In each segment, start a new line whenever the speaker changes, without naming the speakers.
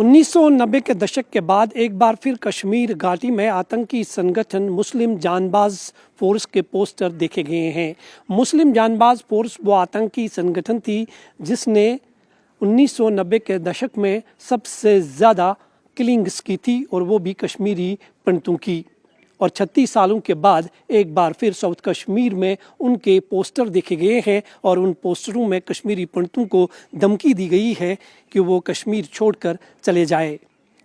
1990 के दशक के बाद एक बार फिर कश्मीर घाटी में आतंकी संगठन मुस्लिम जानबाज फोर्स के पोस्टर देखे गए हैं। मुस्लिम जानबाज फोर्स वो आतंकी संगठन थी जिसने 1990 के दशक में सबसे ज़्यादा किलिंग्स की थी और वो भी कश्मीरी पंडितों की। और 36 सालों के बाद एक बार फिर साउथ कश्मीर में उनके पोस्टर देखे गए हैं और उन पोस्टरों में कश्मीरी पंडितों को धमकी दी गई है कि वो कश्मीर छोड़कर चले जाए।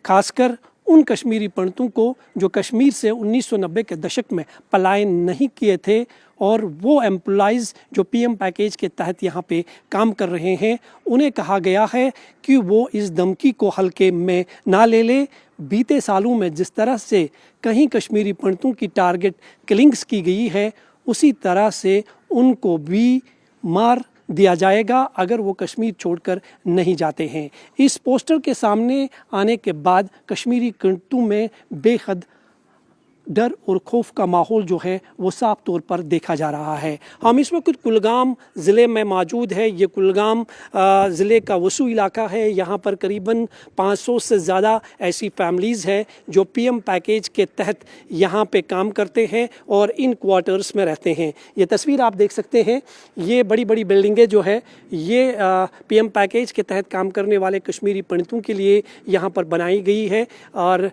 खासकर उन कश्मीरी पंडितों को जो कश्मीर से 1990 के दशक में पलायन नहीं किए थे और वो एम्प्लॉइज़ जो पीएम पैकेज के तहत यहाँ पे काम कर रहे हैं, उन्हें कहा गया है कि वो इस धमकी को हल्के में ना ले ले। बीते सालों में जिस तरह से कहीं कश्मीरी पंडितों की टारगेट किलिंग्स की गई है, उसी तरह से उनको भी मार दिया जाएगा अगर वो कश्मीर छोड़कर नहीं जाते हैं। इस पोस्टर के सामने आने के बाद कश्मीरी पंडितों में बेहद डर और खौफ का माहौल जो है वो साफ तौर पर देखा जा रहा है। हम इस वक्त कुलगाम ज़िले में मौजूद है। ये कुलगाम ज़िले का वसू इलाका है। यहाँ पर करीबन 500 से ज़्यादा ऐसी फैमिलीज़ है जो पीएम पैकेज के तहत यहाँ पे काम करते हैं और इन क्वार्टर्स में रहते हैं। ये तस्वीर आप देख सकते हैं। ये बड़ी बड़ी बिल्डिंगें जो है ये पीएम पैकेज के तहत काम करने वाले कश्मीरी पंडितों के लिए यहाँ पर बनाई गई है। और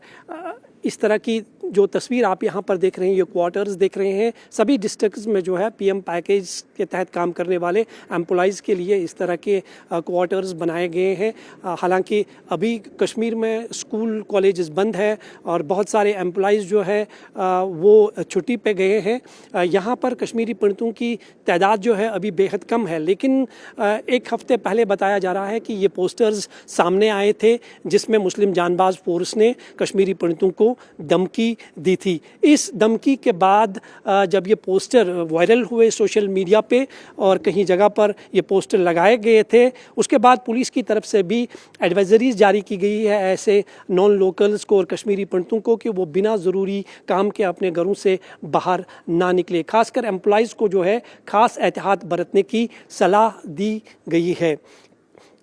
इस तरह की जो तस्वीर आप यहाँ पर देख रहे हैं, ये क्वार्टर्स देख रहे हैं। सभी डिस्ट्रिक्ट्स में जो है पीएम पैकेज के तहत काम करने वाले एम्प्लॉइज़ के लिए इस तरह के क्वार्टर्स बनाए गए हैं। हालांकि अभी कश्मीर में स्कूल कॉलेजेस बंद है और बहुत सारे एम्प्लॉइज़ जो है वो छुट्टी पे गए हैं। यहाँ पर कश्मीरी पंडितों की तादाद जो है अभी बेहद कम है, लेकिन एक हफ्ते पहले बताया जा रहा है कि ये पोस्टर्स सामने आए थे जिसमें मुस्लिम जानबाज फोर्स ने कश्मीरी पंडितों को धमकी दी थी। इस धमकी के बाद जब ये पोस्टर वायरल हुए सोशल मीडिया पे और कहीं जगह पर ये पोस्टर लगाए गए थे, उसके बाद पुलिस की तरफ से भी एडवाइजरीज जारी की गई है ऐसे नॉन लोकल्स को और कश्मीरी पंडितों को कि वो बिना ज़रूरी काम के अपने घरों से बाहर ना निकले। खासकर एम्प्लॉइज़ को जो है खास एहतियात बरतने की सलाह दी गई है।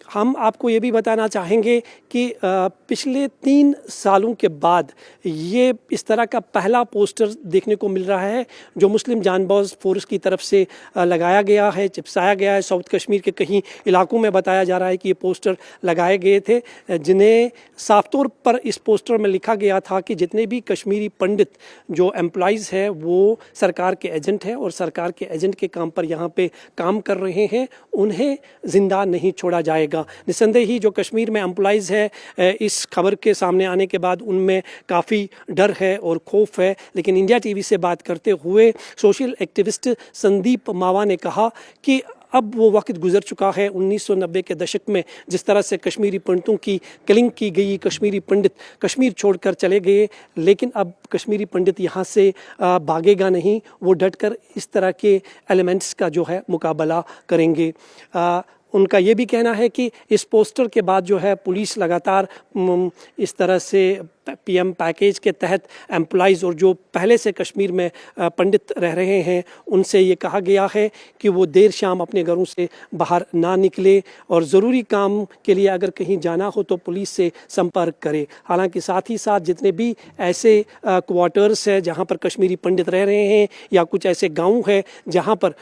हम आपको ये भी बताना चाहेंगे कि पिछले 3 सालों के बाद ये इस तरह का पहला पोस्टर देखने को मिल रहा है जो मुस्लिम जानबाज फोर्स की तरफ से लगाया गया है, चिपसाया गया है। साउथ कश्मीर के कहीं इलाकों में बताया जा रहा है कि ये पोस्टर लगाए गए थे जिन्हें साफ तौर पर इस पोस्टर में लिखा गया था कि जितने भी कश्मीरी पंडित जो एम्प्लॉइज़ हैं वो सरकार के एजेंट हैं और सरकार के एजेंट के काम पर यहाँ पे काम कर रहे हैं, उन्हें ज़िंदा नहीं छोड़ा जाएगा। निस्संदेह ही जो कश्मीर में एम्प्लॉइज़ है इस खबर के सामने आने के बाद उनमें काफ़ी डर है और खौफ है। लेकिन इंडिया टीवी से बात करते हुए सोशल एक्टिविस्ट संदीप मावा ने कहा कि अब वो वक्त गुजर चुका है 1990 के दशक में जिस तरह से कश्मीरी पंडितों की किलिंग की गई, कश्मीरी पंडित कश्मीर छोड़कर चले गए, लेकिन अब कश्मीरी पंडित यहाँ से भागेगा नहीं। वो डटकर इस तरह के एलिमेंट्स का जो है मुकाबला करेंगे। उनका ये भी कहना है कि इस पोस्टर के बाद जो है पुलिस लगातार इस तरह से पीएम पैकेज के तहत एम्प्लॉइज़ और जो पहले से कश्मीर में पंडित रह रहे हैं उनसे ये कहा गया है कि वो देर शाम अपने घरों से बाहर ना निकले और ज़रूरी काम के लिए अगर कहीं जाना हो तो पुलिस से संपर्क करे। हालांकि साथ ही साथ जितने भी ऐसे क्वार्टर्स हैं जहां पर कश्मीरी पंडित रह रहे हैं या कुछ ऐसे गाँव हैं जहाँ पर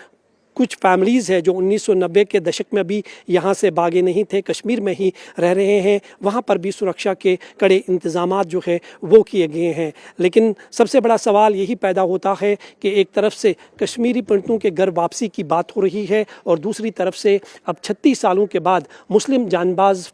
कुछ फैमिलीज़ है जो 1990 के दशक में भी यहाँ से भागे नहीं थे, कश्मीर में ही रह रहे हैं, वहाँ पर भी सुरक्षा के कड़े इंतज़ामात जो है वो किए गए हैं। लेकिन सबसे बड़ा सवाल यही पैदा होता है कि एक तरफ से कश्मीरी पंडितों के घर वापसी की बात हो रही है और दूसरी तरफ से अब 36 सालों के बाद मुस्लिम जानबाज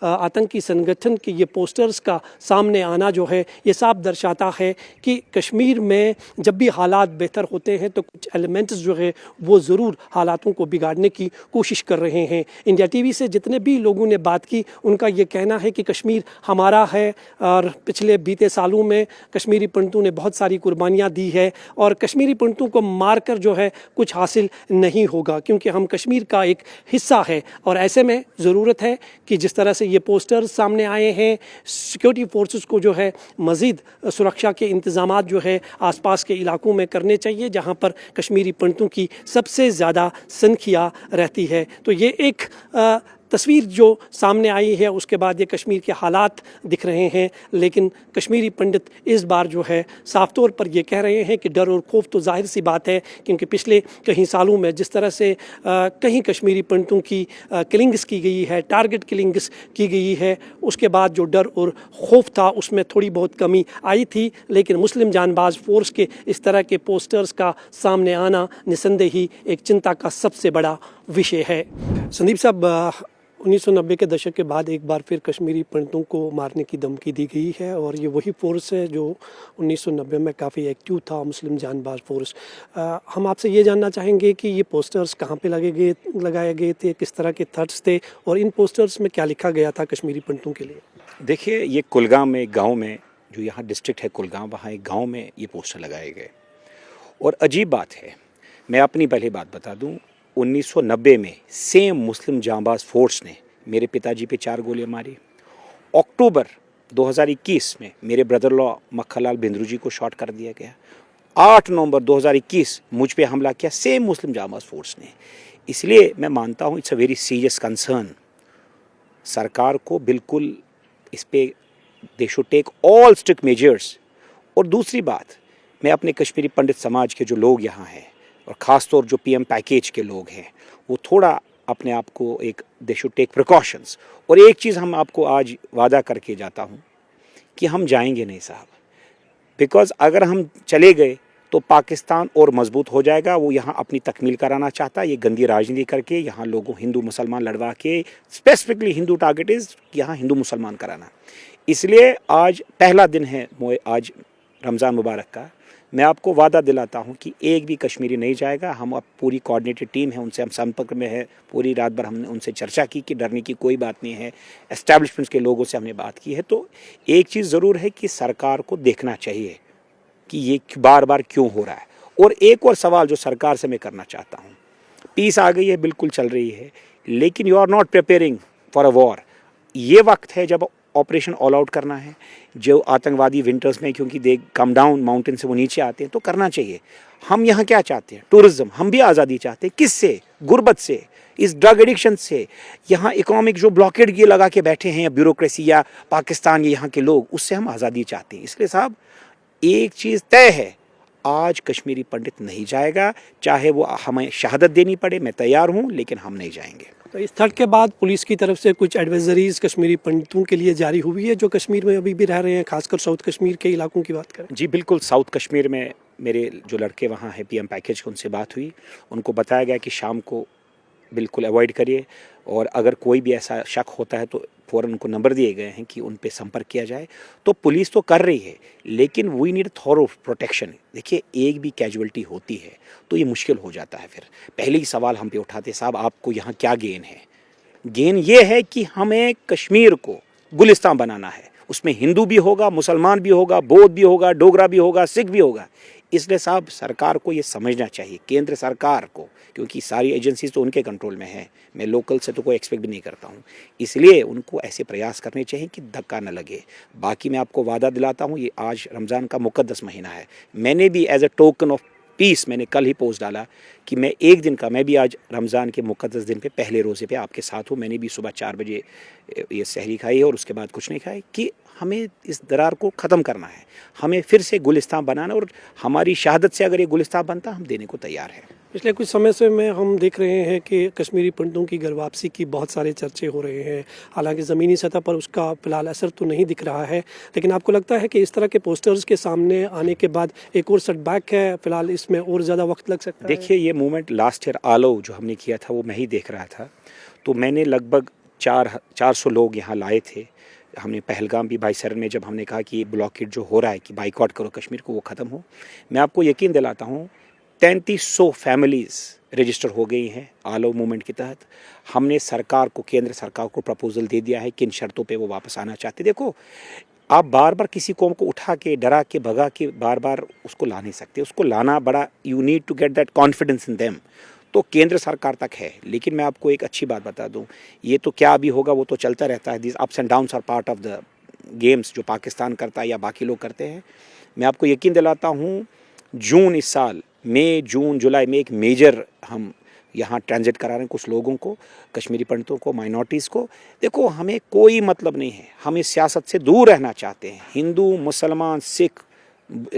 आतंकी संगठन के ये पोस्टर्स का सामने आना जो है ये साफ दर्शाता है कि कश्मीर में जब भी हालात बेहतर होते हैं तो कुछ एलिमेंट्स जो है वो ज़रूर हालातों को बिगाड़ने की कोशिश कर रहे हैं। इंडिया टीवी से जितने भी लोगों ने बात की उनका ये कहना है कि कश्मीर हमारा है और पिछले बीते सालों में कश्मीरी पंडितों ने बहुत सारी कुर्बानियाँ दी है और कश्मीरी पंडितों को मारकर जो है कुछ हासिल नहीं होगा क्योंकि हम कश्मीर का एक हिस्सा है। और ऐसे में ज़रूरत है कि जिस तरह से ये पोस्टर्स सामने आए हैं, सिक्योरिटी फोर्सेस को जो है मज़ीद सुरक्षा के इंतज़ामात जो है आसपास के इलाकों में करने चाहिए जहां पर कश्मीरी पंडितों की सबसे ज़्यादा संख्या रहती है। तो ये एक तस्वीर जो सामने आई है उसके बाद ये कश्मीर के हालात दिख रहे हैं, लेकिन कश्मीरी पंडित इस बार जो है साफ तौर पर ये कह रहे हैं कि डर और खौफ तो जाहिर सी बात है, क्योंकि पिछले कई सालों में जिस तरह से कहीं कश्मीरी पंडितों की किलिंग्स की गई है, टारगेट किलिंग्स की गई है, उसके बाद जो डर और खौफ था उसमें थोड़ी बहुत कमी आई थी। लेकिन मुस्लिम जानबाज फोर्स के इस तरह के पोस्टर्स का सामने आना निस्संदेह ही एक चिंता का सबसे बड़ा विषय है। संदीप साहब, 1990 के दशक के बाद एक बार फिर कश्मीरी पंडितों को मारने की धमकी दी गई है, और ये वही फोर्स है जो 1990 में काफ़ी एक्टिव था, मुस्लिम जानबाज फोर्स। हम आपसे ये जानना चाहेंगे कि ये पोस्टर्स कहाँ पे लगाए गए थे, किस तरह के थट्स थे, और इन पोस्टर्स में क्या लिखा गया था कश्मीरी पंडितों के लिए?
देखिए, ये कुलगाम में एक गाँव में, जो यहाँ डिस्ट्रिक्ट है कुलगाम, वहाँ एक गाँव में ये पोस्टर लगाए गए। और अजीब बात है, मैं अपनी पहली बात बता दूँ, 1990 में सेम मुस्लिम जांबाज फोर्स ने मेरे पिताजी पे 4 गोलियां मारी। अक्टूबर 2021 में मेरे ब्रदर लॉ मक्खनलाल बिंद्रू जी को शॉट कर दिया गया। 8 नवंबर 2021 मुझ पे हमला किया सेम मुस्लिम जांबाज फोर्स ने। इसलिए मैं मानता हूँ it's a very serious concern. सरकार को बिल्कुल इस पे they should take all strict measures. और दूसरी बात, मैं अपने कश्मीरी पंडित समाज के जो लोग यहाँ हैं, और ख़ास तौर जो पीएम पैकेज के लोग हैं, वो थोड़ा अपने आप को एक दे शुड टेक प्रिकॉशंस। और एक चीज़ हम आपको आज वादा करके जाता हूँ कि हम जाएंगे नहीं साहब, बिकॉज़ अगर हम चले गए तो पाकिस्तान और मजबूत हो जाएगा। वो यहाँ अपनी तकमील कराना चाहता है, ये गंदी राजनीति करके यहाँ लोगों हिंदू मुसलमान लड़वा के, स्पेसिफिकली हिंदू टारगेट इज़ यहाँ हिंदू मुसलमान कराना। इसलिए आज पहला दिन है आज रमज़ान मुबारक का, मैं आपको वादा दिलाता हूं कि एक भी कश्मीरी नहीं जाएगा। हम अब पूरी कोऑर्डिनेटेड टीम है, उनसे हम संपर्क में है, पूरी रात भर हमने उनसे चर्चा की कि डरने की कोई बात नहीं है। एस्टैब्लिशमेंट्स के लोगों से हमने बात की है। तो एक चीज़ ज़रूर है कि सरकार को देखना चाहिए कि ये बार बार क्यों हो रहा है। और एक और सवाल जो सरकार से मैं करना चाहता हूँ, पीस आ गई है, बिल्कुल चल रही है, लेकिन you are not preparing for a war. ये वक्त है जब ऑपरेशन ऑल आउट करना है। जो आतंकवादी विंटर्स में, क्योंकि दे कम डाउन माउंटेन से वो नीचे आते हैं, तो करना चाहिए। हम यहाँ क्या चाहते हैं? टूरिज्म। हम भी आज़ादी चाहते हैं। किससे? गुर्बत से, इस ड्रग एडिक्शन से। यहाँ इकोनॉमिक जो ब्लॉकेड ये लगा के बैठे हैं, या ब्यूरोक्रेसी या पाकिस्तान, यहाँ के लोग, उससे हम आज़ादी चाहते हैं। इसलिए साहब एक चीज़ तय है, आज कश्मीरी पंडित नहीं जाएगा, चाहे वो हमें शहादत देनी पड़े, मैं तैयार हूँ, लेकिन हम नहीं जाएंगे।
तो इस थर्ड के बाद पुलिस की तरफ से कुछ एडवाइजरीज कश्मीरी पंडितों के लिए जारी हुई है जो कश्मीर में अभी भी रह रहे हैं, खासकर साउथ कश्मीर के इलाकों की बात करें?
जी बिल्कुल, साउथ कश्मीर में मेरे जो लड़के वहाँ हैं पीएम पैकेज के, उनसे बात हुई। उनको बताया गया कि शाम को बिल्कुल अवॉइड करिए, और अगर कोई भी ऐसा शक होता है तो फ़ौरन उनको नंबर दिए गए हैं कि उन पे संपर्क किया जाए। तो पुलिस तो कर रही है, लेकिन वी नीड थॉरो प्रोटेक्शन। देखिए, एक भी कैजुअलिटी होती है तो ये मुश्किल हो जाता है। फिर पहले ही सवाल हम पे उठाते, साहब आपको यहाँ क्या गेन है? गेन ये है कि हमें कश्मीर को गुलिस्तान बनाना है। उसमें हिंदू भी होगा, मुसलमान भी होगा, बौद्ध भी होगा, डोगरा भी होगा, सिख भी होगा। इसलिए साहब सरकार को ये समझना चाहिए, केंद्र सरकार को, क्योंकि सारी एजेंसीज तो उनके कंट्रोल में है। मैं लोकल से तो कोई एक्सपेक्ट भी नहीं करता हूँ। इसलिए उनको ऐसे प्रयास करने चाहिए कि धक्का न लगे। बाकी मैं आपको वादा दिलाता हूँ, ये आज रमज़ान का मुक़द्दस महीना है। मैंने भी as a token of peace, मैंने कल ही पोस्ट डाला कि मैं एक दिन का, मैं भी आज रमज़ान के मुक़द्दस दिन पे पहले रोज़े पे आपके साथ हूँ। मैंने भी सुबह 4 बजे ये सहरी खाई है और उसके बाद कुछ नहीं खाई, कि हमें इस दरार को ख़त्म करना है, हमें फिर से गुलिस्तान बनाना, और हमारी शहादत से अगर ये गुलिस्तान बनता, हम देने को तैयार हैं।
पिछले कुछ समय से हम देख रहे हैं कि कश्मीरी पंडितों की घर वापसी की बहुत सारे चर्चे हो रहे हैं। हालांकि ज़मीनी सतह पर उसका फिलहाल असर तो नहीं दिख रहा है, लेकिन आपको लगता है कि इस तरह के पोस्टर्स के सामने आने के बाद एक और सेटबैक है, फिलहाल इसमें और ज़्यादा वक्त लग सकता है?
देखिए, ये मूवमेंट लास्ट ईयर आलो जो हमने किया था, वो मैं ही देख रहा था। तो मैंने लगभग 400 लोग यहाँ लाए थे। हमने पहलगाम भी भाई सरन में, जब हमने कहा कि ये ब्लॉकेड जो हो रहा है कि बाइकआउट करो कश्मीर को, वो ख़त्म हो। मैं आपको यकीन दिलाता हूँ, 3300 फैमिलीज़ रजिस्टर हो गई हैं आलो मूवमेंट के तहत। हमने सरकार को, केंद्र सरकार को प्रपोजल दे दिया है किन शर्तों पे वो वापस आना चाहते। देखो, आप बार बार किसी कौम को उठा के, डरा के, भगा के बार बार उसको ला नहीं सकते। उसको लाना बड़ा, you need to get that confidence in them. तो केंद्र सरकार तक है। लेकिन मैं आपको एक अच्छी बात बता दूं, ये तो क्या अभी होगा वो तो चलता रहता है। This ups and downs are part of the games जो पाकिस्तान करता है या बाकी लोग करते हैं। मैं आपको यकीन दिलाता हूँ, जून इस साल, मई, जून, जुलाई में एक मेजर हम यहाँ ट्रांजिट करा रहे हैं कुछ लोगों को, कश्मीरी पंडितों को, माइनॉरिटीज़ को। देखो, हमें कोई मतलब नहीं है, हम इस सियासत से दूर रहना चाहते हैं। हिंदू, मुसलमान, सिख,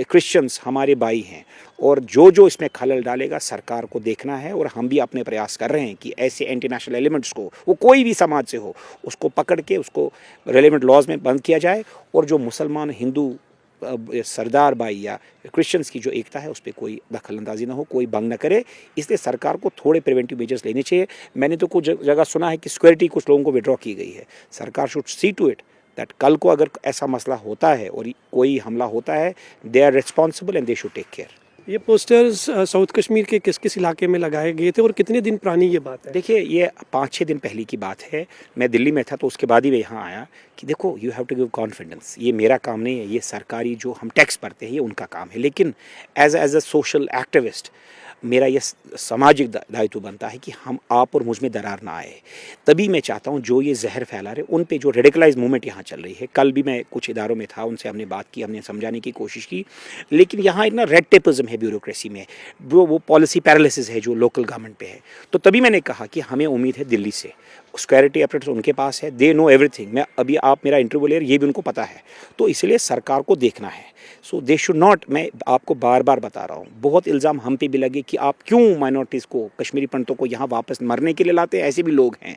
क्रिश्चियंस हमारे भाई हैं, और जो इसमें खलल डालेगा सरकार को देखना है। और हम भी अपने प्रयास कर रहे हैं कि ऐसे एंटी नेशनल एलिमेंट्स को, वो कोई भी समाज से हो, उसको पकड़ के उसको रेलेवेंट लॉज में बंद किया जाए, और जो मुसलमान, हिंदू, सरदार भाई या क्रिश्चियंस की जो एकता है उस पर कोई दखल अंदाजी ना हो, कोई भंग ना करे। इसलिए सरकार को थोड़े प्रिवेंटिव मेजर्स लेने चाहिए। मैंने तो कुछ जगह सुना है कि सिक्योरिटी कुछ लोगों को विड्रॉ की गई है। सरकार should see to it that कल को अगर ऐसा मसला होता है और कोई हमला होता है, they are responsible and they should take care.
ये पोस्टर्स साउथ कश्मीर के किस किस इलाके में लगाए गए थे और कितने दिन पुरानी ये बात है?
देखिए, ये 5-6 दिन पहले की बात है। मैं दिल्ली में था तो उसके बाद ही मैं यहाँ आया कि देखो, you have to give confidence. ये मेरा काम नहीं है, ये सरकारी जो हम टैक्स भरते हैं ये उनका काम है। लेकिन एज अ सोशल एक्टिविस्ट मेरा ये सामाजिक दायित्व बनता है कि हम, आप और मुझ में दरार ना आए। तभी मैं चाहता हूँ जो ये जहर फैला रहे उन पे जो रेडिकलाइज मूवमेंट यहाँ चल रही है। कल भी मैं कुछ इदारों में था, उनसे हमने बात की, हमने समझाने की कोशिश की, लेकिन यहाँ इतना रेड टेपिज्म है ब्यूरोक्रेसी में, वो पॉलिसी पैरालिसिस है जो लोकल गवर्नमेंट पे है। तो तभी मैंने कहा कि हमें उम्मीद है दिल्ली से, सिक्योरिटी अपडेट्स उनके पास है, दे नो एवरीथिंग। मैं अभी, आप मेरा इंटरव्यू ले रहे, ये भी उनको पता है। तो इसलिए सरकार को देखना है। सो दे शुड नॉट, मैं आपको बार बार बता रहा हूँ, बहुत इल्ज़ाम हम पे भी लगे कि आप क्यों माइनॉरिटीज़ को, कश्मीरी पंडितों को यहाँ वापस मरने के लिए लाते हैं। ऐसे भी लोग हैं,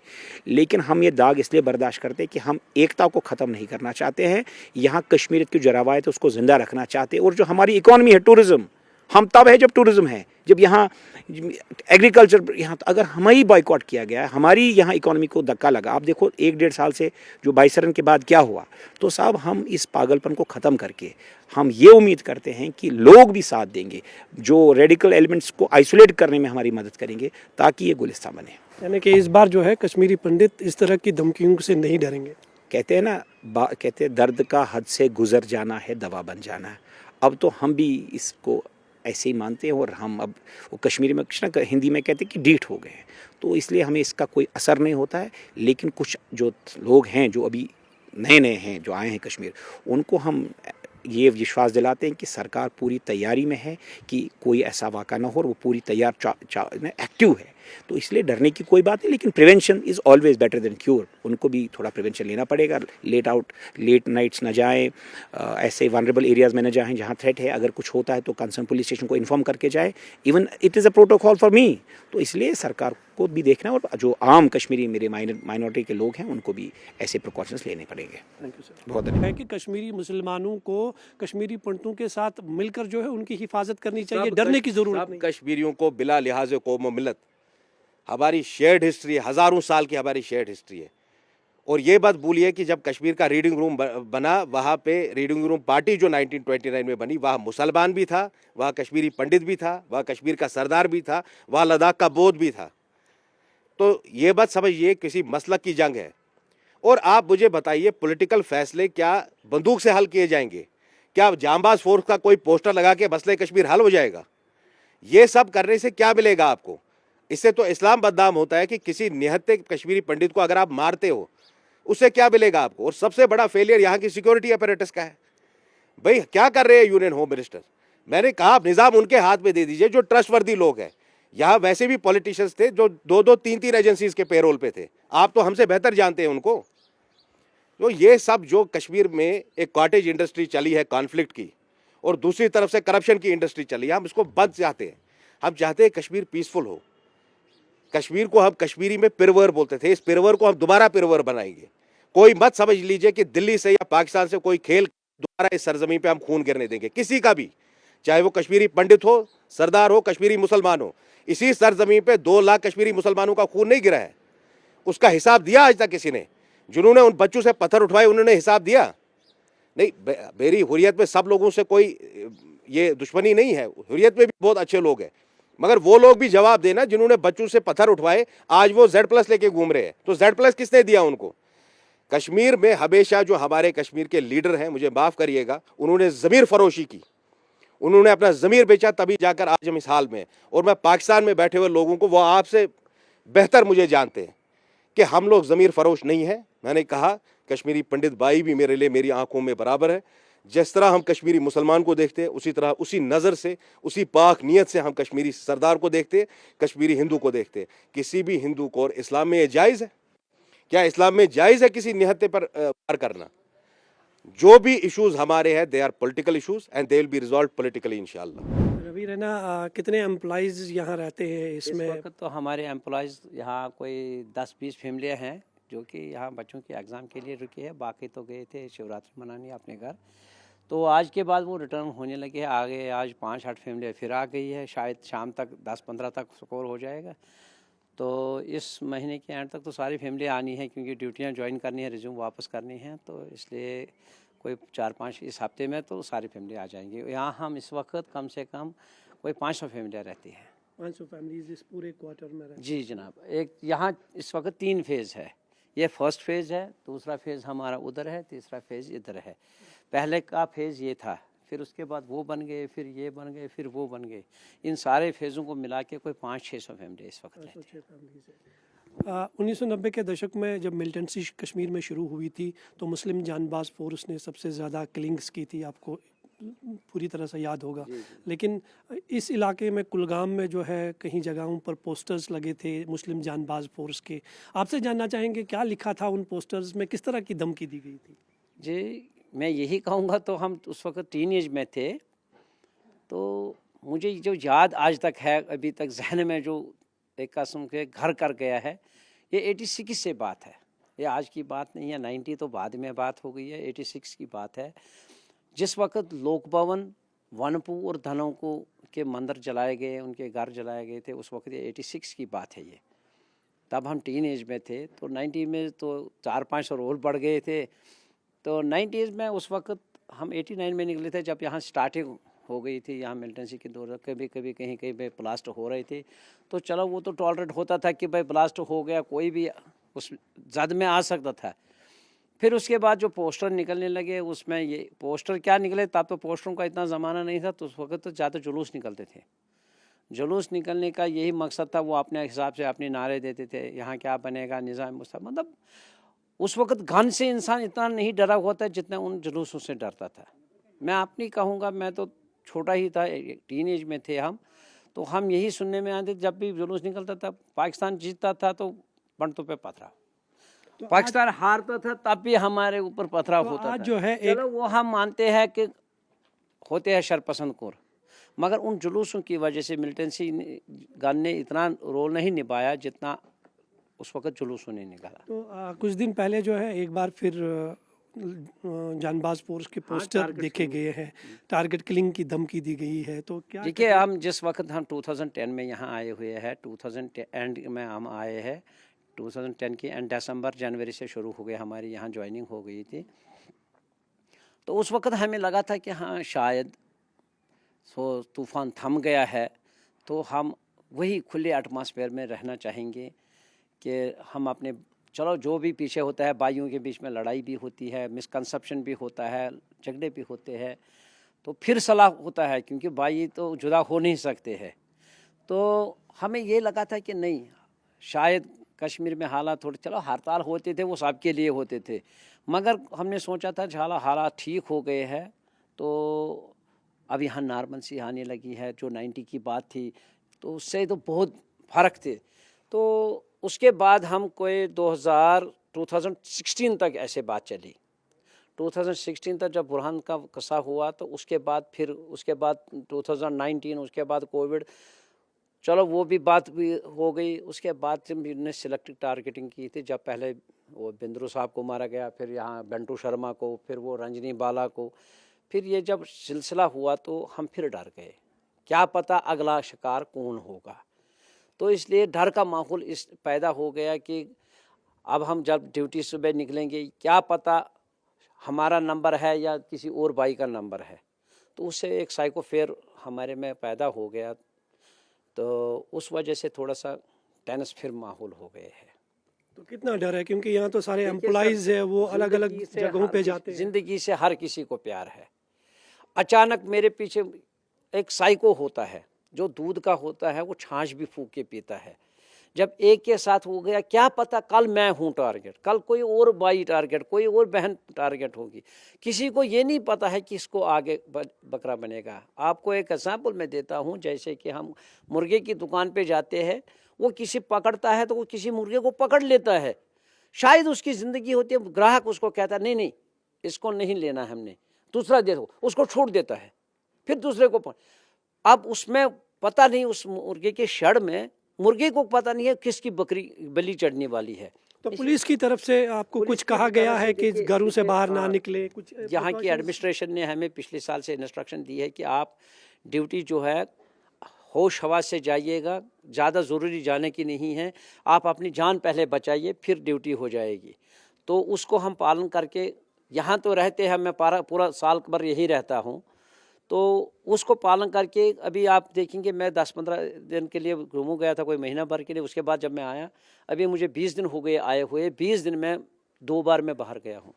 लेकिन हम ये दाग इसलिए बर्दाश्त करते हैं कि हम एकता को ख़त्म नहीं करना चाहते हैं। यहाँ कश्मीरियत की जो रवायत है उसको ज़िंदा रखना चाहते हैं। और जो हमारी इकॉनमी है, टूरिज़्म, हम तब है जब टूरिज़्म है, जब यहाँ एग्रीकल्चर, यहाँ अगर हमारी बॉयकॉट किया गया है, हमारी यहाँ इकोनॉमी को धक्का लगा। आप देखो 1-1.5 साल से जो 22 रन के बाद क्या हुआ। तो साहब, हम इस पागलपन को ख़त्म करके हम ये उम्मीद करते हैं कि लोग भी साथ देंगे, जो रेडिकल एलिमेंट्स को आइसोलेट करने में हमारी मदद करेंगे, ताकि ये गुलिस्तान बने।
यानी कि इस बार जो है कश्मीरी पंडित इस तरह की धमकियों से नहीं डरेंगे।
कहते हैं ना, कहते हैं दर्द का हद से गुजर जाना है दवा बन जाना है। अब तो हम भी इसको ऐसे ही मानते हैं, और हम अब, वो कश्मीरी में कुछ ना, हिंदी में कहते हैं कि डीठ हो गए हैं। तो इसलिए हमें इसका कोई असर नहीं होता है। लेकिन कुछ जो लोग हैं जो अभी नए नए हैं, जो आए हैं कश्मीर, उनको हम ये विश्वास दिलाते हैं कि सरकार पूरी तैयारी में है कि कोई ऐसा वाक़ा ना हो, और वो पूरी तैयार एक्टिव है। तो इसलिए डरने की कोई बात नहीं। लेकिन prevention is always better than cure. उनको भी थोड़ा प्रिवेंशन लेना पड़ेगा। लेट नाइट्स ना जाएं, ऐसे वनरेबल एरियाज़ में ना जाएं जहाँ थ्रेट है। अगर कुछ होता है तो कंसर्न पुलिस स्टेशन को इन्फॉर्म करके जाए। Even it is a protocol for me. तो इसलिए सरकार को भी देखना, और जो आम कश्मीरी मेरे माइनॉरिटी के लोग हैं उनको भी ऐसे प्रिकॉशंस लेने पड़ेंगे।
Thank you sir.
बहुत धन्यवाद।
है कि कश्मीरी मुसलमानों को कश्मीरी पंडितों के साथ मिलकर जो है उनकी हिफाजत करनी चाहिए, डरने की ज़रूरत
सब
नहीं।
कश्मीरियों को बिला लिहाज कौम व मिलत, हमारी शेयर्ड हिस्ट्री है, हज़ारों साल की हमारी शेयर्ड हिस्ट्री है। और ये बात भूलिए कि जब कश्मीर का रीडिंग रूम बना, वहाँ पे रीडिंग रूम पार्टी जो 1929 में बनी, वहाँ मुसलमान भी था, वहाँ कश्मीरी पंडित भी था, वहाँ कश्मीर का सरदार भी था, वहाँ लद्दाख का बौद्ध भी था। तो ये बात समझिए, किसी मसलक की जंग है। और आप मुझे बताइए, पॉलिटिकल फैसले क्या बंदूक से हल किए जाएंगे? क्या जांबाज फोर्स का कोई पोस्टर लगा के मसले कश्मीर हल हो जाएगा? ये सब करने से क्या मिलेगा आपको? इससे तो इस्लाम बदनाम होता है कि किसी निहत्ते कश्मीरी पंडित को अगर आप मारते हो, उससे क्या मिलेगा आपको? और सबसे बड़ा फेलियर यहाँ की सिक्योरिटी अपैरेटस का है। भाई, क्या कर रहे हैं यूनियन होम मिनिस्टर? मैंने कहा, आप निज़ाम उनके हाथ में दे दीजिए जो ट्रस्टवर्दी लोग हैं। यहाँ वैसे भी पॉलिटिशियंस थे जो 2-2, 3-3 एजेंसीज के पेरोल पे थे। आप तो हमसे बेहतर जानते हैं उनको। तो ये सब जो कश्मीर में एक कॉटेज इंडस्ट्री चली है कॉन्फ्लिक्ट की, और दूसरी तरफ से करप्शन की इंडस्ट्री चली है, हम इसको बंद चाहते हैं। हम चाहते हैं कश्मीर पीसफुल हो। कश्मीर को हम कश्मीरी में पिरवर बोलते थे, इस पिरवर को हम दोबारा पिरवर बनाएंगे। कोई मत समझ लीजिए कि दिल्ली से या पाकिस्तान से कोई खेल दोबारा इस सरजमीन पे हम खून गिरने देंगे, किसी का भी, चाहे वो कश्मीरी पंडित हो, सरदार हो, कश्मीरी मुसलमान हो। इसी सरजमीन पे 2 लाख कश्मीरी मुसलमानों का खून नहीं गिरा है। उसका हिसाब दिया आज तक किसी ने? जिन्होंने उन बच्चों से पत्थर उठवाए उन्होंने हिसाब दिया? नहीं। मेरी हुर्रियत में सब लोगों से कोई ये दुश्मनी नहीं है, हुर्रियत में भी बहुत अच्छे लोग हैं, मगर वो लोग भी जवाब देना जिन्होंने बच्चों से पत्थर उठवाए, आज वो Z+ लेके घूम रहे हैं। तो Z+ किसने दिया उनको? कश्मीर में हमेशा जो हमारे कश्मीर के लीडर हैं, मुझे माफ़ करिएगा, उन्होंने ज़मीर फरोशी की, उन्होंने अपना ज़मीर बेचा, तभी जाकर आज हम इस हाल में। और मैं पाकिस्तान में बैठे हुए लोगों को, वो आपसे बेहतर मुझे जानते हैं कि हम लोग ज़मीर फरोश नहीं है। मैंने कहा, कश्मीरी पंडित भाई भी मेरे लिए, मेरी आंखों में बराबर है। जिस तरह हम कश्मीरी मुसलमान को देखते हैं, उसी तरह उसी नज़र से, उसी पाक नीयत से हम कश्मीरी सरदार को देखते, कश्मीरी हिंदू को देखते। किसी भी हिंदू को और इस्लाम में ये जायज़ है? क्या इस्लाम में जायज़ है किसी निहत्ते पर वार करना? जो भी इश्यूज हमारे हैं, they are political issues and they will be resolve politically इंशाल्लाह।
रवि रैना, कितने एम्प्लॉयज़ यहाँ रहते हैं
इस
इसमें?
वक्त तो हमारे एम्प्लॉयज़ यहाँ कोई 10-20 फैमिलियाँ हैं जो कि यहाँ बच्चों के एग्ज़ाम के लिए रुके हैं। बाकी तो गए थे शिवरात्रि मनाने अपने घर। तो आज के बाद वो रिटर्न होने लगे हैं। आगे आज 5-8 फैमिलियाँ फिर आ गई है। शायद शाम तक 10-15 तक स्कोर हो जाएगा। तो इस महीने के एंड तक तो सारी फैमिली आनी है, क्योंकि ड्यूटियाँ ज्वाइन करनी है, रिज्यूम वापस करनी है। तो इसलिए कोई 4-5 इस हफ्ते में तो सारी फैमिली आ जाएंगी। यहाँ हम इस वक्त कम से कम कोई 500 फैमिलियाँ रहती हैं।
500 फैमिलीज इस पूरे क्वार्टर में रहती
जी जनाब। एक यहाँ इस वक्त 3 फेज़ है। ये फर्स्ट फेज़ है, दूसरा फेज़ हमारा उधर है, तीसरा फेज़ इधर है। पहले का फेज़ ये था, फिर उसके बाद वो बन गए, फिर ये बन गए, फिर वो बन गए। इन सारे फेज़ों को मिला के कोई 500-600 फैमिली इस वक्त रहती है।
506 फैमिलीज है। 1990 के दशक में जब मिलिटेंसी कश्मीर में शुरू हुई थी तो मुस्लिम जानबाज फोर्स ने सबसे ज़्यादा किलिंग्स की थी, आपको पूरी तरह से याद होगा। लेकिन इस इलाके में कुलगाम में जो है कहीं जगहों पर पोस्टर्स लगे थे मुस्लिम जानबाज फोर्स के। आपसे जानना चाहेंगे क्या लिखा था उन पोस्टर्स में, किस तरह की धमकी दी गई थी?
जी, मैं यही कहूँगा, तो हम उस वक्त टीनेज में थे, तो मुझे जो याद आज तक है, अभी तक जहन में जो एक किस्म के घर कर गया है, ये 86 से बात है। ये आज की बात नहीं है, 90 तो बाद में बात हो गई है, 86 की बात है। जिस वक्त लोक भवन, वनपू और धनों को के मंदिर जलाए गए, उनके घर जलाए गए थे, उस वक्त ये 86 की बात है। ये तब हम टीन एज में थे। तो 90 में तो 4-5 और बढ़ गए थे। तो 90s में उस वक्त हम 89 में निकले थे, जब यहाँ स्टार्टिंग हो गई थी, यहाँ मिलिटेंसी के दौर कभी कभी कहीं कहीं पे ब्लास्ट हो रहे थे। तो चलो वो तो टॉलरेट होता था कि भाई ब्लास्ट हो गया, कोई भी उस जद में आ सकता था। फिर उसके बाद जो पोस्टर निकलने लगे, उसमें ये पोस्टर क्या निकले, तब तो पोस्टरों का इतना ज़माना नहीं था। तो उस वक्त तो ज़्यादा जुलूस निकलते थे। जुलूस निकलने का यही मकसद था, वो अपने हिसाब से अपने नारे देते थे, यहाँ क्या बनेगा, निज़ाम मुस्तक़बिल। मतलब उस वक्त गन से इंसान इतना नहीं डरा होता जितना उन जुलूसों से डरता था। मैं अपनी कहूँगा, मैं तो छोटा ही था, टीनेज में थे हम, तो हम यही सुनने में आते, जब भी जुलूस निकलता था, पाकिस्तान जीतता था तो पंडितों पे पथराव, तो पाकिस्तान हारता था तब भी हमारे ऊपर पथराव
तो
होता
आज
था।
जो है
चलो वो हम मानते हैं कि होते हैं शरपसंद कोर, मगर उन जुलूसों की वजह से मिलिटेंसी गन ने इतना रोल नहीं निभाया जितना उस वक्त जुलूसों ने निकाला।
तो कुछ दिन पहले जो है एक बार फिर जानबाज फोर्स के पोस्टर देखे गए हैं, टारगेट किलिंग की धमकी दी गई है। तो क्या
देखिए, हम जिस वक्त हम 2010 में यहाँ आए हुए हैं, 2010 एंड में हम आए हैं, 2010 की एंड दिसंबर जनवरी से शुरू हो गए, हमारी यहाँ ज्वाइनिंग हो गई थी। तो उस वक्त हमें लगा था कि हाँ शायद तूफ़ान थम गया है, तो हम वही खुले एटमॉस्फेयर में रहना चाहेंगे कि हम अपने, चलो जो भी पीछे होता है, भाइयों के बीच में लड़ाई भी होती है, मिसकंसेप्शन भी होता है, झगड़े भी होते हैं, तो फिर सलाह होता है, क्योंकि भाई तो जुदा हो नहीं सकते हैं। तो हमें ये लगा था कि नहीं, शायद कश्मीर में हालात थोड़े, चलो हड़ताल होते थे वो सबके लिए होते थे, मगर हमने सोचा था झाला हालात ठीक हो गए हैं, तो अब यहाँ नॉर्मल सी आने लगी है। जो 90 की बात थी तो उससे तो बहुत फ़र्क थे। तो उसके बाद हम कोई 2016 तक ऐसे बात चली। 2016 तक जब बुरहान का कसा हुआ, तो उसके बाद फिर उसके बाद 2019, उसके बाद कोविड, चलो वो भी बात भी हो गई। उसके बाद जब हमने सिलेक्टिव टारगेटिंग की थी, जब पहले वो बिंद्रू साहब को मारा गया, फिर यहाँ बंटू शर्मा को, फिर वो रंजनी बाला को, फिर ये जब सिलसिला हुआ तो हम फिर डर गए, क्या पता अगला शिकार कौन होगा। तो इसलिए डर का माहौल इस पैदा हो गया कि अब हम जब ड्यूटी सुबह निकलेंगे, क्या पता हमारा नंबर है या किसी और भाई का नंबर है। तो उससे एक साइको फेयर हमारे में पैदा हो गया। तो उस वजह से थोड़ा सा टेंस फिर माहौल हो गए है।
तो कितना डर है, क्योंकि यहाँ तो सारे एम्प्लॉइज है, वो अलग अलग जगहों पे जाते हैं।
ज़िंदगी से हर किसी को प्यार है। अचानक मेरे पीछे एक साइको होता है, जो दूध का होता है वो छाछ भी फूंक के पीता है। जब एक के साथ हो गया, क्या पता कल मैं हूँ टारगेट, कल कोई और भाई टारगेट, कोई और बहन टारगेट होगी। किसी को ये नहीं पता है कि इसको आगे बकरा बनेगा। आपको एक एग्जाम्पल मैं देता हूँ, जैसे कि हम मुर्गे की दुकान पे जाते हैं, वो किसी पकड़ता है तो वो किसी मुर्गे को पकड़ लेता है, शायद उसकी ज़िंदगी होती है, ग्राहक उसको कहता है नहीं नहीं इसको नहीं लेना है हमने, दूसरा दे दो, उसको छोड़ देता है, फिर दूसरे को अब उसमें पता नहीं, उस मुर्गे के शड़ में मुर्गे को पता नहीं है किसकी बकरी बलि चढ़ने वाली है।
तो पुलिस की तरफ से आपको कुछ कहा गया है कि घरों से बाहर ना निकले? कुछ
यहाँ की एडमिनिस्ट्रेशन ने हमें पिछले साल से इंस्ट्रक्शन दी है कि आप ड्यूटी जो है होश हवास से जाइएगा, ज़्यादा ज़रूरी जाने की नहीं है, आप अपनी जान पहले बचाइए फिर ड्यूटी हो जाएगी। तो उसको हम पालन करके यहाँ तो रहते हैं, मैं पूरा साल भर यही रहता हूँ, तो उसको पालन करके अभी आप देखेंगे मैं 10-15 दिन के लिए घूमू गया था, कोई महीना भर के लिए। उसके बाद जब मैं आया, अभी मुझे 20 दिन हो गए आए हुए, 20 दिन में 2 बार मैं बाहर गया हूँ।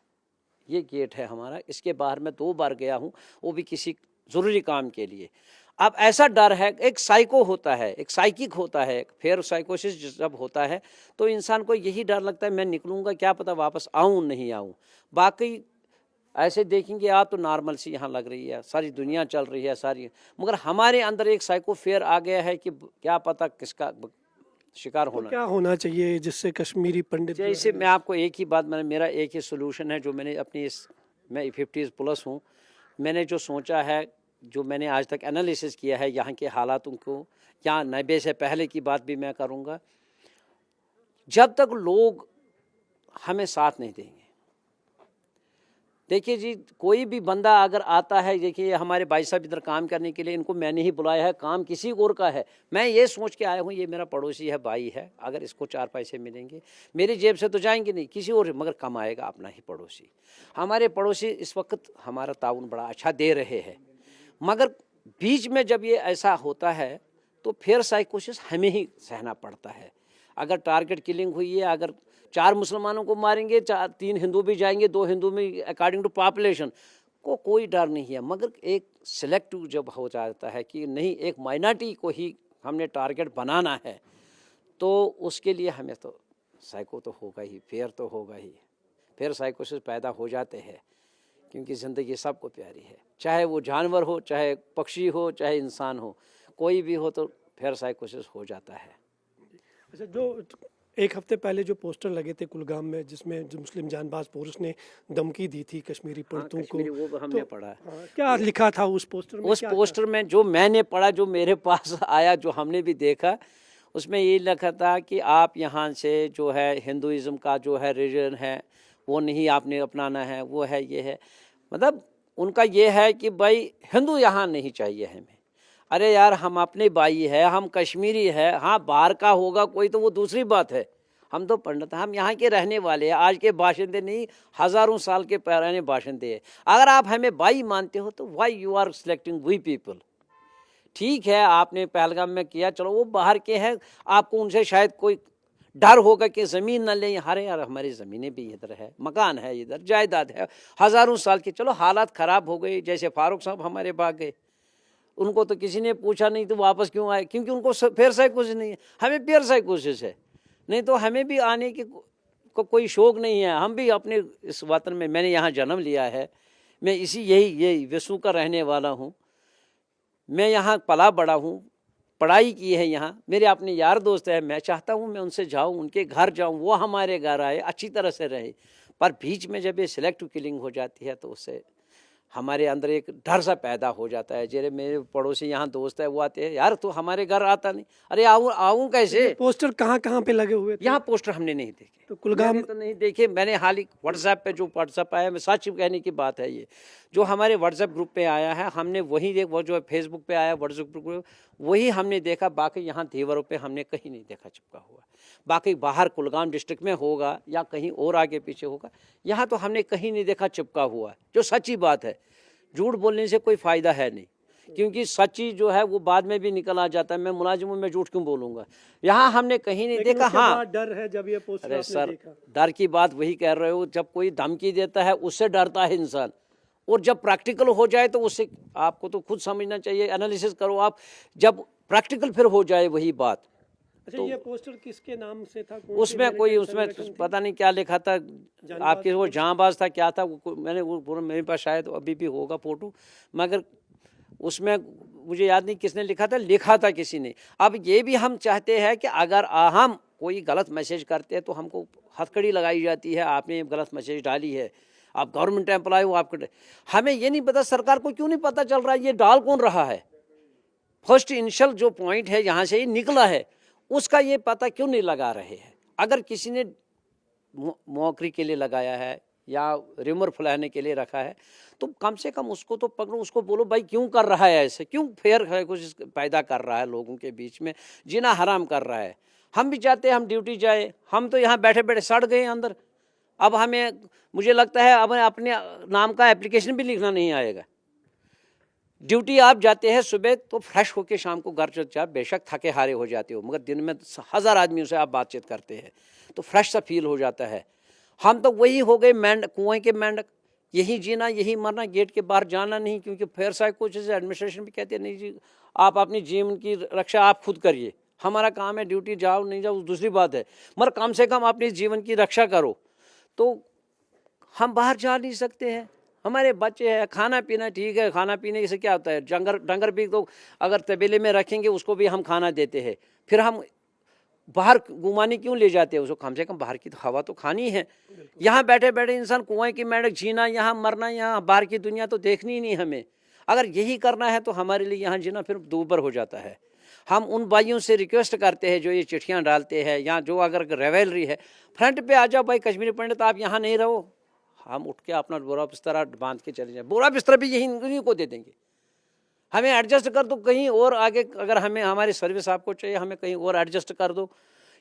ये गेट है हमारा, इसके बाहर मैं 2 बार गया हूँ, वो भी किसी ज़रूरी काम के लिए। अब ऐसा डर है, एक साइको होता है, एक साइकिक होता है, फिर साइकोसिस जब होता है तो इंसान को यही डर लगता है मैं निकलूँगा, क्या पता वापस आऊँ नहीं आऊँ। बाकी ऐसे देखेंगे आप तो नॉर्मल सी यहाँ लग रही है, सारी दुनिया चल रही है सारी, मगर हमारे अंदर एक साइको फेयर आ गया है कि क्या पता किसका शिकार होना।
क्या होना चाहिए जिससे कश्मीरी पंडित
जैसे मैं आपको एक ही बात, मेरा एक ही सोल्यूशन है जो मैंने अपनी मैं 50+ हूँ, मैंने जो सोचा है, जो मैंने आज तक एनालिसिस किया है यहाँ के हालातों को, या 90 से पहले की बात भी मैं करूँगा, जब तक लोग हमें साथ नहीं देंगे। देखिए जी, कोई भी बंदा अगर आता है, देखिए हमारे भाई साहब इधर काम करने के लिए, इनको मैंने ही बुलाया है, काम किसी और का है, मैं ये सोच के आया हूँ ये मेरा पड़ोसी है, भाई है, अगर इसको 4 पैसे मिलेंगे मेरी जेब से तो जाएंगे नहीं किसी और, मगर कमाएगा अपना ही पड़ोसी। हमारे पड़ोसी इस वक्त हमारा ताउन बड़ा अच्छा दे रहे हैं, मगर बीच में जब ये ऐसा होता है तो फिर साइकोसिस हमें ही सहना पड़ता है। अगर टारगेट किलिंग हुई है, अगर 4 मुसलमानों को मारेंगे, 3 हिंदू भी जाएंगे, 2 हिंदू में अकॉर्डिंग टू पॉपुलेशन को कोई डर नहीं है, मगर एक सिलेक्टिव जब हो जाता है कि नहीं एक माइनॉरिटी को ही हमने टारगेट बनाना है, तो उसके लिए हमें तो साइको तो होगा ही, फेयर तो होगा ही, फिर साइकोसिस पैदा हो जाते हैं, क्योंकि ज़िंदगी सबको प्यारी है, चाहे वो जानवर हो, चाहे पक्षी हो, चाहे इंसान हो, कोई भी हो, तो फिर साइकोसिस हो जाता है।
अच्छा, जो 1 हफ्ते पहले जो पोस्टर लगे थे कुलगाम में, जिसमें जो मुस्लिम जानबाज फोर्स ने धमकी दी थी कश्मीरी पंडितों को,
वो हमने
तो
पढ़ा।
क्या लिखा था उस पोस्टर में?
उस पोस्टर में जो मैंने पढ़ा, जो मेरे पास आया, जो हमने भी देखा, उसमें ये लिखा था कि आप यहाँ से जो है हिंदुइज़्म का जो है रिलीजन है वो नहीं आपने अपनाना है, वो है ये है, मतलब उनका ये है कि भाई हिंदू यहाँ नहीं चाहिए हमें। अरे यार, हम अपने भाई है, हम कश्मीरी है, हाँ बाहर का होगा कोई तो वो दूसरी बात है, हम तो पंडित, हम यहाँ के रहने वाले हैं, आज के बाशिंदे नहीं, हज़ारों साल के पुराने बाशिंदे हैं। अगर आप हमें भाई मानते हो तो why you are selecting we people. ठीक है, आपने पहलगाम में किया, चलो वो बाहर के हैं, आपको उनसे शायद कोई डर होगा कि ज़मीन न लें। अरे यार, हमारी ज़मीनें भी इधर है, मकान है इधर, जायदाद है, हज़ारों साल की, चलो हालात ख़राब हो गए, जैसे फारूक साहब हमारे भाग गए, उनको तो किसी ने पूछा नहीं तो वापस क्यों आए, क्योंकि उनको फेयर साइकोसिस नहीं है, हमें पेयर साइकोसिस है, नहीं तो हमें भी आने की को कोई शौक़ नहीं है। हम भी अपने इस वतन में, मैंने यहाँ जन्म लिया है, मैं यही विश्व का रहने वाला हूँ, मैं यहाँ पला बड़ा हूँ, पढ़ाई की है यहाँ, मेरे अपने यार दोस्त हैं, मैं चाहता हूँ मैं उनसे जाऊँ, उनके घर जाऊँ, वो हमारे घर आए, अच्छी तरह से रहे। पर बीच में जब ये सिलेक्टिव किलिंग हो जाती है तो उससे हमारे अंदर एक डर सा पैदा हो जाता है। जैसे मेरे पड़ोसी यहाँ दोस्त है, वो आते हैं, यार तू हमारे घर आता नहीं, अरे आऊँ कैसे?
पोस्टर कहाँ पे लगे हुए थे?
यहाँ पोस्टर हमने नहीं देखे,
तो कुलगाम
तो नहीं देखे, मैंने हाल ही व्हाट्सएप पे जो व्हाट्सएप आया, मैं सच कहने की बात है, ये जो हमारे व्हाट्सएप ग्रुप पे आया है, हमने वही देख, वो जो फेसबुक पे आया व्हाट्सएप ग्रुप, वही हमने देखा। बाकी यहाँ दीवारों पे हमने कहीं नहीं देखा चिपका हुआ। बाकी बाहर कुलगाम डिस्ट्रिक्ट में होगा या कहीं और आगे पीछे होगा, यहाँ तो हमने कहीं नहीं देखा चिपका हुआ, जो सच्ची बात है। झूठ बोलने से कोई फ़ायदा है नहीं, क्योंकि सच्ची जो है वो बाद में भी निकल आ जाता है। मैं मुलाजिम हूँ, मैं झूठ क्यों बोलूँगा? यहाँ हमने कहीं नहीं देखा। हाँ,
डर है जब ये पोस्टर
अरे
आपने
सर,
देखा?
डर की बात वही कह रहे हो, जब कोई धमकी देता है उससे डरता है इंसान, और जब प्रैक्टिकल हो जाए तो उससे आपको तो खुद समझना चाहिए, एनालिसिस करो आप, जब प्रैक्टिकल फिर हो जाए वही बात,
अच्छा, ये पोस्टर किसके नाम से था? कौन से
उसमें कोई
militant
उसमें
संगठन थे?
पता नहीं क्या लिखा था, आपके वो
फोर्स।
जहाँबाज था क्या था, मैंने वो पूरा मेरे पास शायद अभी भी होगा फोटो, मगर उसमें मुझे याद नहीं किसने लिखा था किसी ने। अब ये भी हम चाहते हैं कि अगर हम कोई गलत मैसेज करते हैं तो हमको हथकड़ी लगाई जाती है, आपने ये गलत मैसेज डाली है, आप गवर्नमेंट एम्प्लॉय हो, आपको हमें ये नहीं पता, सरकार को क्यों नहीं पता चल रहा है ये डाल कौन रहा है। फर्स्ट इनिशियल जो पॉइंट है यहाँ से ही निकला है, उसका ये पता क्यों नहीं लगा रहे हैं। अगर किसी ने मौकरी के लिए लगाया है या रिमर फैलाने के लिए रखा है तो कम से कम उसको तो पकड़ो, उसको बोलो भाई क्यों कर रहा है ऐसे, क्यों फेयर है कुछ पैदा कर रहा है, लोगों के बीच में जीना हराम कर रहा है। हम भी चाहते हैं हम ड्यूटी जाए, हम तो यहाँ बैठे बैठे सड़ गए अंदर। अब हमें मुझे लगता है अब अपने नाम का एप्लीकेशन भी लिखना नहीं आएगा। ड्यूटी आप जाते हैं सुबह तो फ्रेश होके शाम को घर चल जाए, बेशक थके हारे हो जाते हो मगर दिन में 1000 आदमियों से आप बातचीत करते हैं तो फ्रेश सा फील हो जाता है। हम तो वही हो गए मेंढक, कुएं के मेंढक, यही जीना यही मरना, गेट के बाहर जाना नहीं, क्योंकि फेयर साइड कुछ एडमिनिस्ट्रेशन भी कहते हैं नहीं जी आप अपनी जीवन की रक्षा आप खुद करिए, हमारा काम है ड्यूटी जाओ नहीं जाओ दूसरी बात है, मगर कम से कम अपने जीवन की रक्षा करो। तो हम बाहर जा नहीं सकते हैं, हमारे बच्चे हैं, खाना पीना ठीक है, खाना पीने से क्या होता है, डंगर भी तो अगर तबेले में रखेंगे उसको भी हम खाना देते हैं, फिर हम बाहर घुमाने क्यों ले जाते हैं उसको, कम से कम बाहर की तो हवा तो खानी है। यहाँ बैठे बैठे इंसान कुएं की मेंढक जीना, यहाँ मरना, यहाँ बाहर की दुनिया तो देखनी ही नहीं हमें। अगर यही करना है तो हमारे लिए यहाँ जीना फिर दूभर हो जाता है। हम उन भाइयों से रिक्वेस्ट करते हैं जो ये चिट्ठियाँ डालते हैं या जो अगर रेवेलरी है, फ्रंट पे आ जाओ भाई कश्मीरी पंडित आप यहाँ नहीं रहो, हम उठ के अपना बोरा बिस्तरा बांध के चले जाए, बोरा बिस्तरा भी यही इन्हीं को दे देंगे, हमें एडजस्ट कर दो कहीं और आगे, अगर हमें हमारी सर्विस आपको चाहिए हमें कहीं और एडजस्ट कर दो,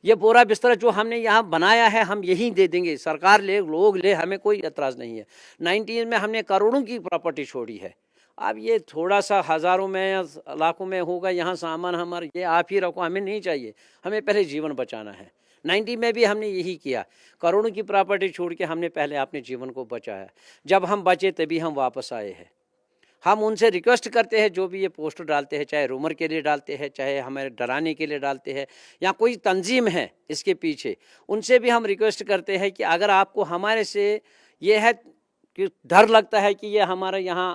ये बोरा बिस्तरा जो हमने यहाँ बनाया है हम यहीं दे देंगे, सरकार ले लोग ले, हमें कोई एतराज़ नहीं है। 19 में हमने करोड़ों की प्रॉपर्टी छोड़ी है, अब ये थोड़ा सा हज़ारों में या लाखों में होगा यहाँ सामान हमारा, ये आप ही रखो, हमें नहीं चाहिए, हमें पहले जीवन बचाना है। 90 में भी हमने यही किया, करोड़ों की प्रॉपर्टी छोड़ के हमने पहले अपने जीवन को बचाया, जब हम बचे तभी हम वापस आए हैं। हम उनसे रिक्वेस्ट करते हैं जो भी ये पोस्टर डालते हैं, चाहे रूमर के लिए डालते हैं, चाहे हमें डराने के लिए डालते हैं, या कोई तंजीम है इसके पीछे, उनसे भी हम रिक्वेस्ट करते हैं कि अगर आपको हमारे से ये है कि डर लगता है कि ये हमारा यहाँ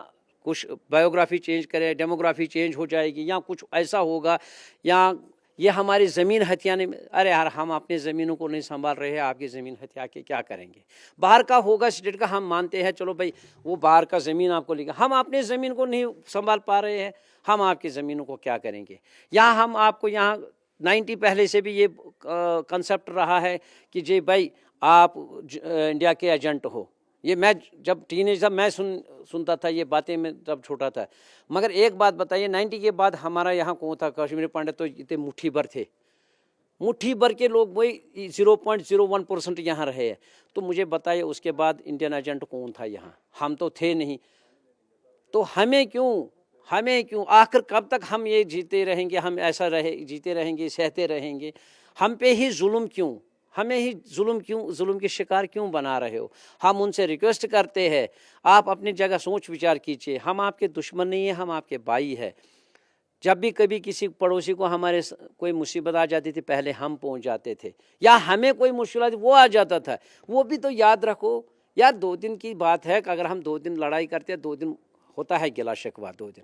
कुछ बायोग्राफी चेंज करे, डेमोग्राफी चेंज हो जाएगी या कुछ ऐसा होगा, या ये हमारी ज़मीन हथियाने में, अरे यार हम अपने ज़मीनों को नहीं संभाल रहे हैं, आपकी ज़मीन हथिया के क्या करेंगे। बाहर का होगा स्टेट का हम मानते हैं, चलो भाई वो बाहर का ज़मीन आपको लेगा, हम अपने ज़मीन को नहीं संभाल पा रहे हैं, हम आपकी ज़मीनों को क्या करेंगे। यहाँ हम आपको यहाँ 90 पहले से भी ये कंसेप्ट रहा है कि जी भाई आप इंडिया के एजेंट हो, ये मैं जब टीनेज था मैं सुनता था ये बातें, मैं जब छोटा था। मगर एक बात बताइए, 90 के बाद हमारा यहाँ कौन था, कश्मीरी पंडित तो इतने मुट्ठी भर थे, मुट्ठी भर के लोग वही 0.01% यहाँ रहे हैं। तो मुझे बताइए उसके बाद इंडियन एजेंट कौन था यहाँ, हम तो थे नहीं। तो हमें क्यों आखिर कब तक हम ये जीते रहेंगे, हम ऐसा जीते रहेंगे, सहते रहेंगे, हम पे ही जुल्म क्यों, हमें ही जुल्म के शिकार क्यों बना रहे हो। हम उनसे रिक्वेस्ट करते हैं आप अपनी जगह सोच विचार कीजिए, हम आपके दुश्मन नहीं हैं, हम आपके भाई हैं। जब भी कभी किसी पड़ोसी को हमारे कोई मुसीबत आ जाती थी पहले हम पहुंच जाते थे, या हमें कोई मुश्किल वो आ जाता था, वो भी तो याद रखो यार। 2 दिन की बात है कि अगर हम 2 दिन लड़ाई करते हैं, 2 दिन होता है गिला शिकवा 2 दिन,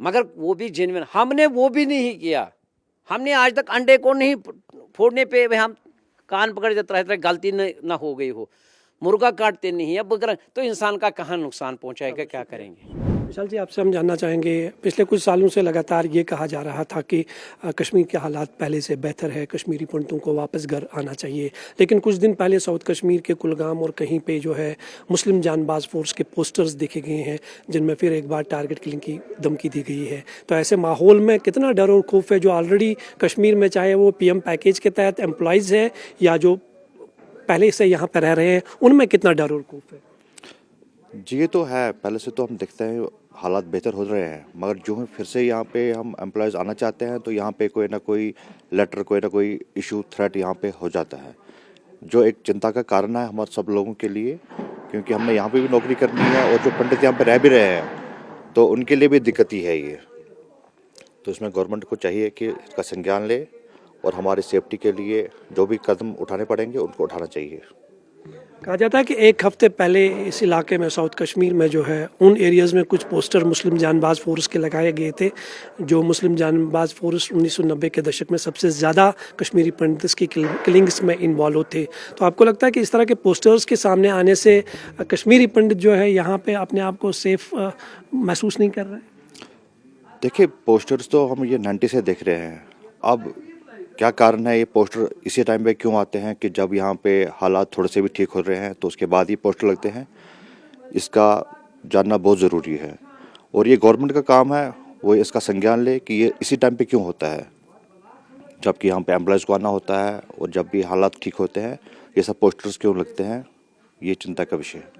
मगर वो भी जेन्युइन, हमने वो भी नहीं किया। हमने आज तक अंडे को नहीं फोड़ने पे हम कान पकड़ देते रहते, गलती न हो गई हो, मुर्गा काटते नहीं है बगर, तो इंसान का कहाँ नुकसान पहुंचाएगा, क्या करेंगे।
विशाल जी, आपसे हम जानना चाहेंगे, पिछले कुछ सालों से लगातार ये कहा जा रहा था कि कश्मीर के हालात पहले से बेहतर है, कश्मीरी पंडितों को वापस घर आना चाहिए, लेकिन कुछ दिन पहले साउथ कश्मीर के कुलगाम और कहीं पे जो है मुस्लिम जानबाज फोर्स के पोस्टर्स देखे गए हैं जिनमें फिर एक बार टारगेट किलिंग की धमकी दी गई है। तो ऐसे माहौल में कितना डर और खौफ है जो ऑलरेडी कश्मीर में, चाहे वो PM पैकेज के तहत एम्प्लॉयज़ है या जो पहले से यहाँ पर रह रहे हैं, उनमें कितना डर और खौफ है?
जी ये तो है, पहले से तो हम देखते हैं हालात बेहतर हो रहे हैं, मगर जो है फिर से यहाँ पे हम एम्प्लॉयज़ आना चाहते हैं तो यहाँ पे कोई ना कोई लेटर, कोई ना कोई इशू, थ्रेट यहाँ पे हो जाता है, जो एक चिंता का कारण है हमारे सब लोगों के लिए, क्योंकि हमने यहाँ पे भी नौकरी करनी है और जो पंडित यहाँ पे रह भी रहे हैं तो उनके लिए भी दिक्कत ही है ये। तो इसमें गवर्नमेंट को चाहिए कि इसका संज्ञान ले और हमारी सेफ्टी के लिए जो भी कदम उठाने पड़ेंगे उनको उठाना चाहिए।
कहा जाता है कि एक हफ्ते पहले इस इलाके में साउथ कश्मीर में जो है उन एरियाज़ में कुछ पोस्टर मुस्लिम जानबाज फोर्स के लगाए गए थे, जो मुस्लिम जानबाज फोर्स 1990 के दशक में सबसे ज़्यादा कश्मीरी पंडित्स की किलिंग्स में इन्वॉल्व थे। तो आपको लगता है कि इस तरह के पोस्टर्स के सामने आने से कश्मीरी पंडित जो है यहाँ पे अपने आप को सेफ महसूस नहीं कर रहे?
देखिए, पोस्टर्स तो हम ये 90 से देख रहे हैं। अब क्या कारण है ये पोस्टर इसी टाइम पे क्यों आते हैं कि जब यहाँ पे हालात थोड़े से भी ठीक हो रहे हैं तो उसके बाद ही पोस्टर लगते हैं? इसका जानना बहुत ज़रूरी है और ये गवर्नमेंट का काम है वो इसका संज्ञान ले कि ये इसी टाइम पे क्यों होता है, जबकि यहाँ पे एम्प्लॉयज़ को आना होता है और जब भी हालात ठीक होते हैं ये सब पोस्टर्स क्यों लगते हैं, ये चिंता का विषय है।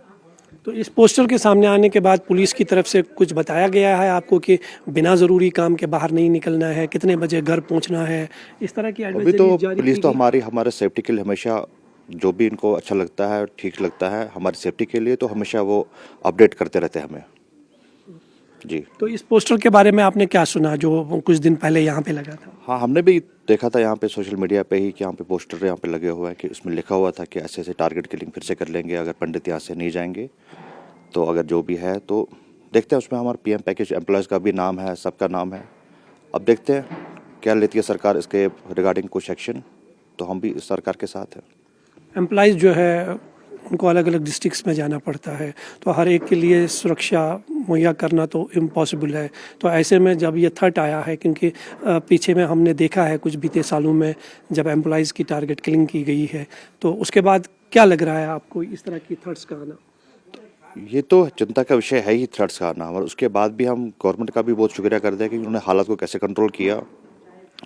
तो इस पोस्टर के सामने आने के बाद पुलिस की तरफ से कुछ बताया गया है आपको कि बिना ज़रूरी काम के बाहर नहीं निकलना है, कितने बजे घर पहुंचना है, इस तरह की
अभी
एडवाइजरी
तो
जारी
पुलिस
की
तो
गई?
हमारे सेफ्टी के लिए हमेशा जो भी इनको अच्छा लगता है ठीक लगता है हमारी सेफ्टी के लिए, तो हमेशा वो अपडेट करते रहते हैं हमें। जी
तो इस पोस्टर के बारे में आपने क्या सुना जो कुछ दिन पहले यहाँ पे लगा था?
हाँ, हमने भी देखा था यहाँ पे सोशल मीडिया पे ही कि यहाँ पे पोस्टर यहाँ पे लगे हुए हैं कि उसमें लिखा हुआ था कि ऐसे ऐसे टारगेट किलिंग फिर से कर लेंगे अगर पंडित यहाँ से नहीं जाएंगे। तो अगर जो भी है तो देखते हैं, उसमें हमारा पीएम पैकेज एम्प्लॉयज़ का भी नाम है, सबका नाम है। अब देखते हैं क्या लेती है सरकार इसके रिगार्डिंग कुछ एक्शन, तो हम भी इस सरकार के साथ हैं।
एम्प्लॉइज़ जो है उनको अलग अलग डिस्ट्रिक्ट्स में जाना पड़ता है, तो हर एक के लिए सुरक्षा मुहैया करना तो इम्पॉसिबल है। तो ऐसे में जब ये थर्ट आया है, क्योंकि पीछे में हमने देखा है कुछ बीते सालों में जब एम्प्लॉइज़ की टारगेट किलिंग की गई है, तो उसके बाद क्या लग रहा है आपको इस तरह की थर्ट्स का आना?
ये तो चिंता का विषय है ही थ्रेट्स का आना, और उसके बाद भी हम गवर्नमेंट का भी बहुत शुक्रिया करते हैं कि उन्होंने हालात को कैसे कंट्रोल किया।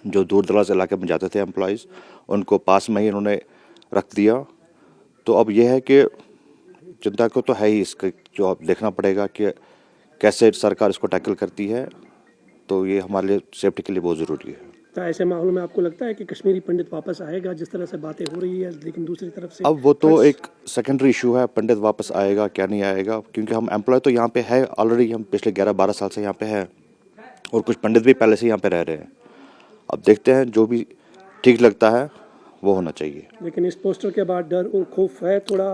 जो दूर दराज इलाके में जाते थे एम्प्लॉयज़ उनको पास में ही इन्होंने रख दिया। तो अब यह है कि चिंता को तो है ही, इसका जो अब देखना पड़ेगा कि कैसे सरकार इसको टैकल करती है, तो ये हमारे लिए सेफ्टी के लिए बहुत ज़रूरी है।
तो ऐसे माहौल में आपको लगता है कि कश्मीरी पंडित वापस आएगा जिस तरह से बातें हो रही है, लेकिन दूसरी तरफ से
अब वो तो एक सेकेंडरी इशू है, पंडित वापस आएगा क्या नहीं आएगा, क्योंकि हम एम्प्लॉय तो यहाँ पे है ऑलरेडी, हम पिछले 11-12 साल से यहाँ पे हैं और कुछ पंडित भी पहले से यहाँ पे रह रहे हैं। अब देखते हैं जो भी ठीक लगता है वो होना चाहिए।
लेकिन इस पोस्टर के बाद डर और खौफ है थोड़ा?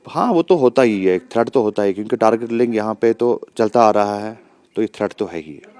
हाँ, वो तो होता ही है, एक थ्रेट तो होता ही, क्योंकि टारगेट किलिंग यहाँ पे तो चलता आ रहा है, तो ये थ्रेट तो है ही है।